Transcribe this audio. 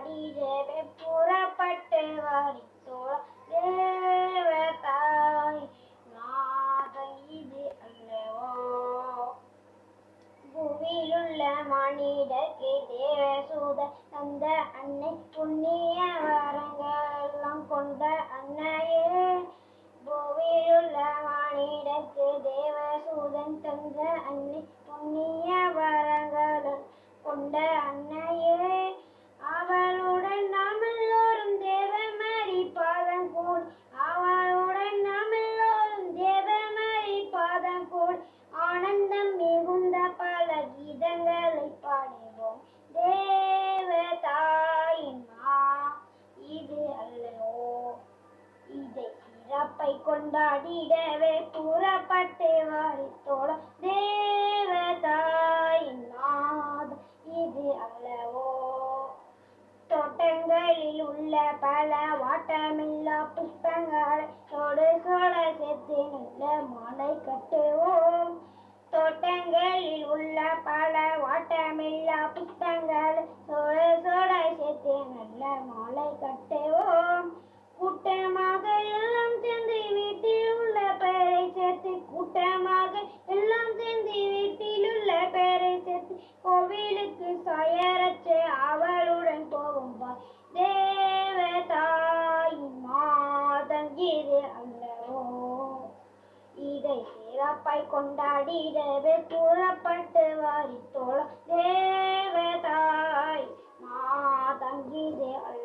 கொண்டாடிடவே புறப்பட்டு வாரித்தோள் தேவதாய் நாதம் இது அல்லவோ. புவியிலுள்ள மானிடர்க்கு தேவசூதன் தந்த அன்னை புண்ணிய வரங்களெல்லாம் கொண்ட அன்னையே. புவியிலுள்ள மானிடர்க்கு தேவசூதன் தந்த அன்னை புண்ணிய வரங்களும் கொண்ட அன்னையே. அவளுடன் நாம் எல்லோரும் தேவமரி பாதம் கூடி அவளுடன் நாம் எல்லோரும் தேவமரி பாதம் கூடி ஆனந்தம் மிகுந்த பல கீதங்களை பாடுவோம். தேவதாயின் இது அல்லவோ. இதை சிறப்பை கொண்டாடிடவே புறப்பட்டு வாரித்தோள் தேவதாயின் நாதம் இது அல்லவோ. தோட்டங்களில் உள்ள பல வாட்டமில்லா புஷ்பங்களை சோடு சோட சேர்த்து நல்ல மாலை கட்டுவோம். தோட்டங்களில் உள்ள பல வாட்டமில்லா புஷ்பங்களை சோடு சோட சேர்த்து நல்ல மாலை கட்டுவோம். கூட்டமாக எல்லாம் சேர்ந்து வீட்டில் உள்ள பெயரை சேர்த்து கூட்டமாக எல்லாம் சேர்ந்து வீட்டில் உள்ள பெயரை சேர்த்து கோவிலுக்கு சாயரச்சு அவளுடன் போகும் தேவதாயின் மாதம் இது அல்லவோ. இதை சிறப்பை கொண்டாடிடவே புறப்பட்டு வாரித்தோள் தேவதாய் மாதம் இது அல்லவோ.